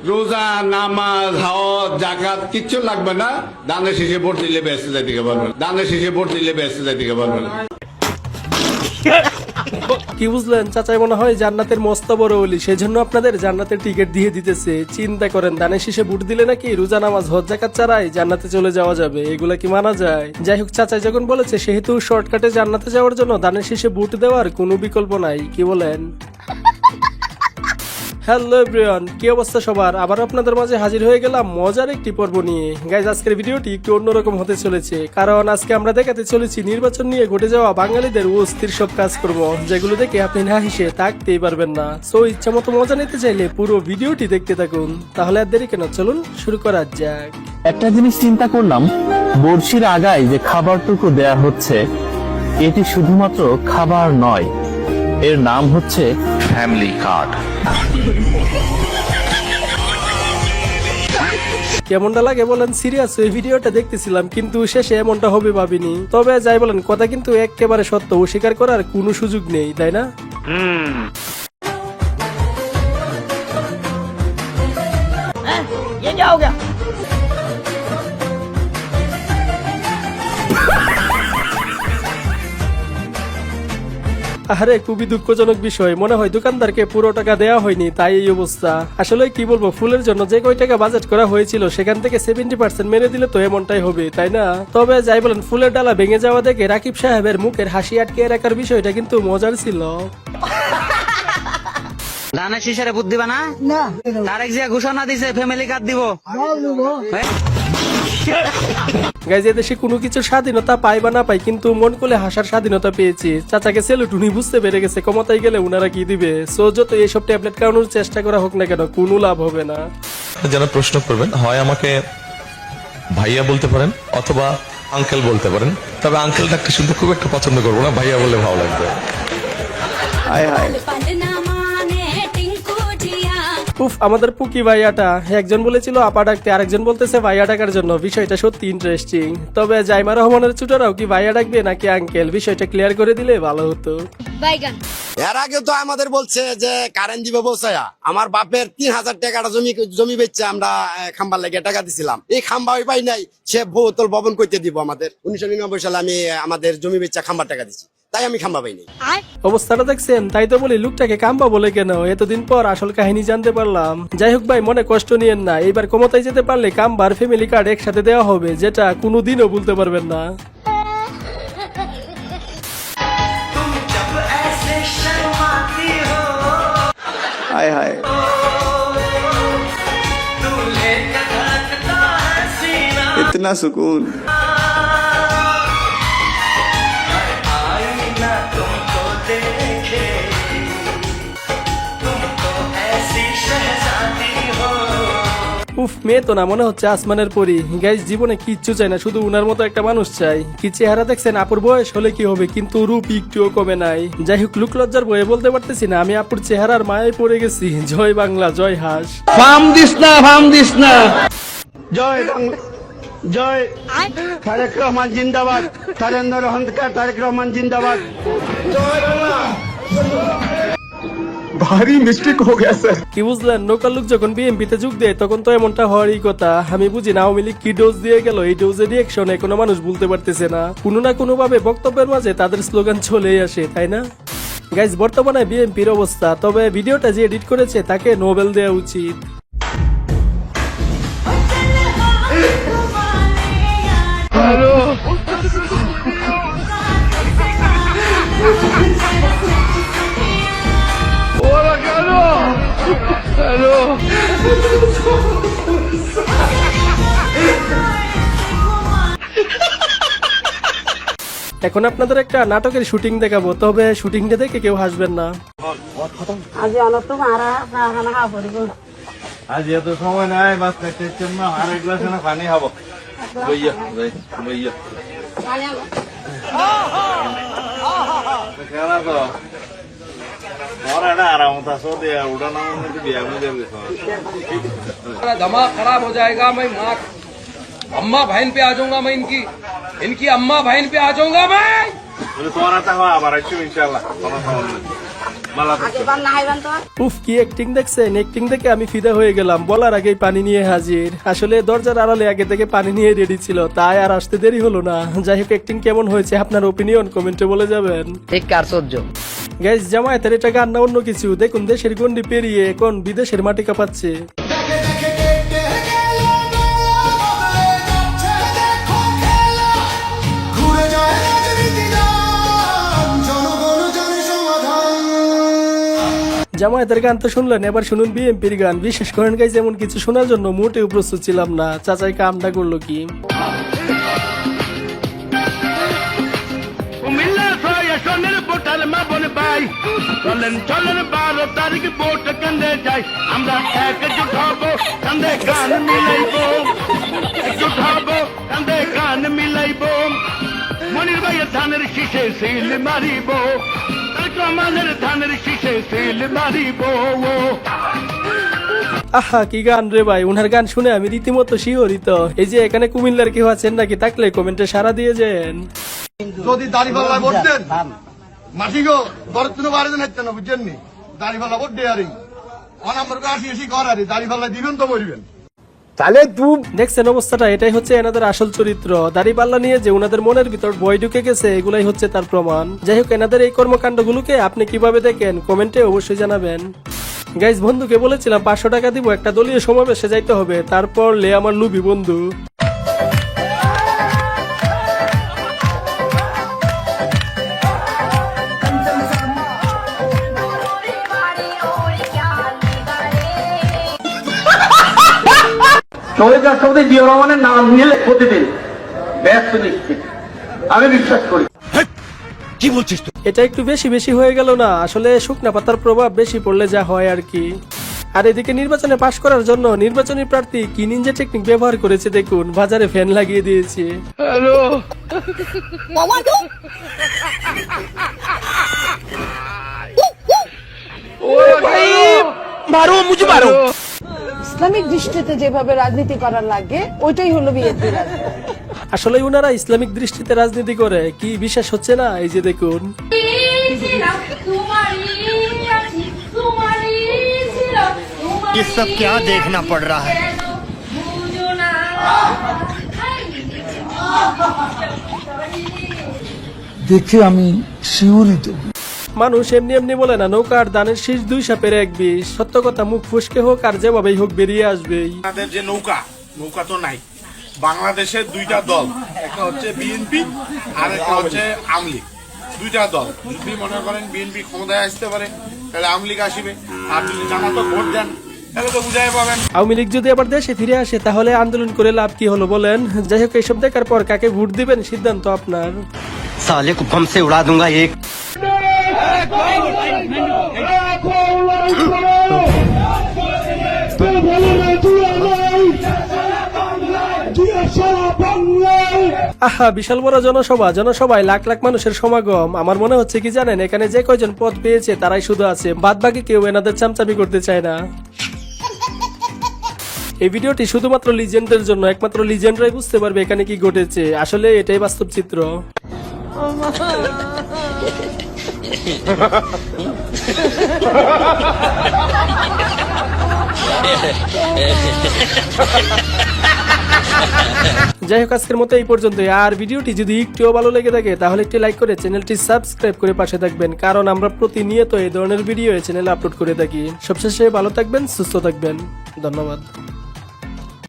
রোজা, নামাজ, হজ, যাকাত কিচ্ছু লাগবে না, দানের শেষে ভোট দিলে বেঁচে যাইতে পারবেন, দানের শেষে ভোট দিলে বেঁচে যাইতে পারবেন। কি বুঝলেন? চাচাই মনে হয় জান্নাতের মস্ত বড় ওলি, সেজন্য আপনাদের জান্নাতের টিকিট দিয়ে দিতেছে। চিন্তা করেন, দানের শেষে ভোট দিলে নাকি রোজা, নামাজ, হজ, যাকাত ছাড়াই জান্নাতে চলে যাওয়া যাবে। এগুলা কি মানা যায়? যাই হোক, চাচাই যখন বলেছে সেহেতু শর্টকাটে জান্নাতে যাওয়ার জন্য দানের শেষে ভোট দেওয়ার কোনো বিকল্প নাই। কি বলেন? হ্যালো এভরিওয়ান, কি অবস্থা সবার? আবার আপনাদের মাঝে হাজির হয়ে গেলাম মজার একটি পর্ব নিয়ে। গাইজ, আজকের ভিডিওটি একটু অন্যরকম হতে চলেছে, কারণ আজকে আমরা দেখাতে চলেছি নির্বাচন নিয়ে ঘটে যাওয়া বাঙালিদের অস্থির সব কাজকর্ম, যেগুলো দেখে আপনি না হেসে থাকতেই পারবেন না। সো ইচ্ছা মতো মজা নিতে চাইলে পুরো ভিডিওটি দেখতে থাকুন। তাহলে আর দেরি কেন, চলুন শুরু করা যাক। একটা জিনিস চিন্তা করলাম, বড়শির আগায় যে খাবারটুকু দেয়া হচ্ছে, এটি শুধুমাত্র খাবার নয়, এর নাম হচ্ছে ফ্যামিলি কার্ড। কেমনটা লাগে বলেন? সিরিয়াস এই ভিডিওটা দেখতেছিলাম, কিন্তু শেষে এমনটা হবে ভাবিনি। তবে যাই বলেন, কথা কিন্তু একেবারে সত্য, অস্বীকার করার কোনো সুযোগ নেই, তাই না? আরে খুবই দুঃখজনক বিষয়, মনে হয় দোকানদারকে পুরো টাকা দেওয়া হয়নি, তাই এই অবস্থা। আসলে কি বলবো, ফুলের জন্য যে কয় টাকা বাজেট করা হয়েছিল সেখান থেকে 70% মেরে দিলে তো এমনটাই হবে, তাই না? তবে যাই বলেন, ফুলের ডালা ভেঙে যাওয়া দেখে রাকিব সাহেবের মুখের হাসি আটকে রাখার বিষয়টা কিন্তু মজার ছিল। ধানের শীষের বুদ্ধি বানা তারেক জিয়া ঘোষণা দিছে ফ্যামিলি কার্ড দিব। গাইজ, এদেশে কোনো কিছু স্বাধীনতা পাই বা না পাই, কিন্তু মন খুলে হাসার স্বাধীনতা পেয়েছি। চাচাকে সেলুট, উনি বুঝতে পেরে গেছে ক্ষমতায় গেলে উনারা কি দিবে। সো যত এইসব ট্যাবলেট খাওয়ানোর চেষ্টা করা হোক না কেন, কোনো লাভ হবে না। যারা প্রশ্ন করবেন, হয় আমাকে ভাইয়া বলতে পারেন অথবা আঙ্কেল বলতে পারেন। তবে আঙ্কেল ডাকতে শুনতে খুব একটা পছন্দ করবো না, ভাইয়া বলে ভালো লাগবে। হায় হায়। উফ, আমাদের পুকি ভাইয়াটা, একজন বলেছিল আপা ডাকতে, আরেকজন বলতেছে ভাইয়া ডাকার জন্য। বিষয়টা সত্যি ইন্টারেস্টিং। তবে জাইমা রহমানের ছোটরাও কি ভাইয়া ডাকবে নাকি আঙ্কেল, বিষয়টা ক্লিয়ার করে দিলে ভালো হতো। এর আগে তো আমাদের বলছে যে কারেন্ট দিবে বসায়া, আমার বাপের 3000 টাকাটা জমি বেচছে, আমরা খাম্বার লেগে টাকা দিছিলাম, এই খাম্বা ওই পাই নাই, সে বহুতল ভবন করতে দিব আমাদের। 1999 সালে আমি আমাদের জমি বেচা খাম্বার টাকা দিচ্ছি, তাই আমি খাম্বা পাইনি। অবস্থাটা দেখছেন? তাই তো বলি, লোকটাকে কাম্বা বলে কেন? এতদিন পর আসল কাহিনী জানতে পারলাম। যাই হোক ভাই, মনে কষ্ট নিয়েন না, এইবার ক্ষমতায় যেতে পারলে কাম্বার ফ্যামিলি কার্ড একসাথে দেওয়া হবে, যেটা কোনোদিনও ভুলতে পারবেন না। হায় হায়। इतना सुकून। উফ, মেয়ে তো না, মনে হচ্ছে আসমানের পরি। গাইজ, জীবনে কিচ্ছু চাই না, শুধু উনার মতো একটা মানুষ চাই। কি চেহারা দেখছেন! আপুর বয়স হলে কি হবে, কিন্তু রূপ একটুও কমে নাই। যাই হোক, লোক লজ্জার বয়ে বলতে পারতেছি না, আমি আপুর চেহারার মায়ে পড়ে গেছি। জয় বাংলা, জয় হাস। ফাম দিস না, ফাম দিস না। জয় বাংলা, জয় তারেক রহমান জিন্দাবাদ, তারেন্দ্র রহমান, তারেক রহমান জিন্দাবাদ। জয় বাংলা। ভারী মিস্টেক হয়ে গেছে। কি বুঝলেন? নৌকার লোক যখন বিএনপিতে যোগ দেয় তখন তো এমনটা হওয়ারই কথা। আমি বুঝি না আওয়ামী লীগ কি ডোজ দিয়ে গেল, এই ডোজের রিয়েকশন এখনো মানুষ ভুলতে পারতেছে না। কোনো না কোনো ভাবে বক্তব্যের মাঝে তাদের স্লোগান চলেই আসে, তাই না? গাইজ, বর্তমানে বিএনপির অবস্থা। তবে ভিডিওটা যে এডিট করেছে তাকে নোবেল দেওয়া উচিত। এখন আপনাদের একটা নাটকের শুটিং দেখাবো, তবে শুটিংটা দেখে কেউ হাসবেন না। আজ এত সময় নাই, বাস জন্য আরেক গ্লাস পানি খাবো। খেলা তো दिमाग खराब हो जाएगा। मैं माँ अम्मा बहन पे आ जाऊंगा, मैं इनकी अम्मा बहन पे आ जाऊंगा मैं। তোমার আবার আসছো ইনশাআল্লাহ। উফ কি অ্যাক্টিং দেখছেন, অ্যাক্টিং দেখে আমি ফিদা হয়ে গেলাম। বলার আগেই পানি নিয়ে হাজির। আসলে দরজার আড়ালে আগে থেকে পানি নিয়ে রেডি ছিল, তাই আর আসতে দেরি হলো না। যাই হোক অ্যাক্টিং কেমন হয়েছে আপনার ওপিনিয়ন কমেন্টে বলে যাবেন। ঠিক কার্য্য গাইস জামায়াতের এটা গান না অন্য কিছু, দেখুন দেশের গন্ডি পেরিয়ে এখন বিদেশের মাটি কাঁপাচ্ছে। জামায়াতের গান তো শুনলেন, এবার শুনুন বিএনপির গান। বিশেষ করেন গাইস এমন কিছু শোনার জন্য মোটেও প্রস্তুত ছিলাম না। চাচাই কামটা করলো কি? কুমিল্লা 6 আসনের ভোটার মা বোন ভাই, চলেন চলেন 12 তারিখ ভোট কেন্দ্রে যাই। আমরা একজোট হব, কাঁধে কান মিলাইব, একজোট হব, কাঁধে কান মিলাইব। মনির ভাইয়ের ধানের শীষে সিল মারিব, রহমানের ধানের শীষে সিল মারিব। আহা কি গান রে ভাই, উনার গান শুনে আমি রীতিমতো শিহরিত। এই যে এখানে কুমিল্লার কেউ আছেন নাকি, থাকলে কমেন্টে সাড়া দিয়ে যান। যদি দাড়িপাল্লা ভোট দেন মাটি গো বরত্ন বাড়ে দেন হচ্ছে না, বুঝছেন নি? দাড়িপাল্লা ভোট দেয় আরে অনাম্বর 80 ঘর আরে দাড়িপাল্লা দিবেন তো মরবেন। দেখছেন অবস্থাটা, এটাই হচ্ছে এনাদের আসল চরিত্র। দাড়িপাল্লা নিয়ে যে উনাদের মনের ভিতর ভয় ঢুকে গেছে, এগুলাই হচ্ছে তার প্রমাণ। যাই হোক এনাদের এই কর্মকাণ্ডগুলোকে আপনি কিভাবে দেখেন কমেন্টে অবশ্যই জানাবেন। গাইজ বন্ধুকে বলেছিলাম 500 টাকা দিব, একটা দলীয় সমাবেশে যাইতে হবে, তারপর লে আমার লুবি বন্ধু। শহীদ রাষ্ট্রপতি জিয়াউর রহমানের নাম নিলে প্রতিদিন ব্যস্ত নিশ্চিত, আমি বিশ্বাস করি। এটা একটু বেশি বেশি হয়ে গেল না? আসলে শুকনা পাতার প্রভাব বেশি পড়লে যা হয় আর কি। আর এদিকে নির্বাচনে পাশ করার জন্য নির্বাচনী প্রার্থী কি নিনজা টেকনিক ব্যবহার করেছে দেখুন, বাজারে ফ্যান লাগিয়ে দিয়েছে। ইসলামিক দৃষ্টিতে যেভাবে রাজনীতি করার লাগে ওইটাই হলো বিএনপি রাজনীতি। আসলে উনারা ইসলামিক দৃষ্টিতে রাজনীতি করে, কি বিশ্বাস হচ্ছে না? এই যে দেখুন ये सब क्या देखना पड़ रहा है? দেখে আমি শিউরিত। মানুষ এমনি এমনি বলে না, নৌকার দানের শীষ 2 সাপের 1 বিষ। সত্য কথা মুখ ফুসকে হোক আর যেভাবেই হোক বেরিয়ে আসবেই। আমাদের যে নৌকা তো নাই। বাংলাদেশের 2টা দল, একটা হচ্ছে বিএনপি আর একটা হচ্ছে আওয়ামী লীগ। 2টা দল যদি মনে করেন বিএনপি ক্ষমতায় আসতে পারে তাহলে আওয়ামী লীগ আসবে, আর যদি জামাতে ভোট দেন তাহলে তো বুঝাই পাবেন। আওয়ামী লীগ যদি আবার দেশে ফিরে আসে তাহলে আন্দোলন করে লাভ কি হলো বলেন? যাই হোক এইসব দেখার পর কাকে ভোট দিবেন সিদ্ধান্ত আপনার। साले को बम से उड़ा दूंगा एक। আহা বিশাল বড় জনসভায় লাখ লাখ মানুষের সমাগম। আমার মনে হচ্ছে কি জানেন, এখানে যে কয়জন পদ পেয়েছে তারাই শুধু আছে, বাদ বাকি কেউ এনাদের চামচামি করতে চায় না। এই ভিডিওটি শুধুমাত্র লিজেন্ডের জন্য, একমাত্র লিজেন্ডরাই বুঝতে পারবে এখানে কি ঘটেছে। আসলে এটাই বাস্তব চিত্র। যাই হোক আজকের মতো এই পর্যন্ত। আর ভিডিওটি যদি একটুও ভালো লেগে থাকে তাহলে একটি লাইক করে চ্যানেলটি সাবস্ক্রাইব করে পাশে থাকবেন, কারণ আমরা প্রতিনিয়ত এই ধরনের ভিডিও এই চ্যানেলে আপলোড করে থাকি। সবশেষে ভালো থাকবেন, সুস্থ থাকবেন, ধন্যবাদ।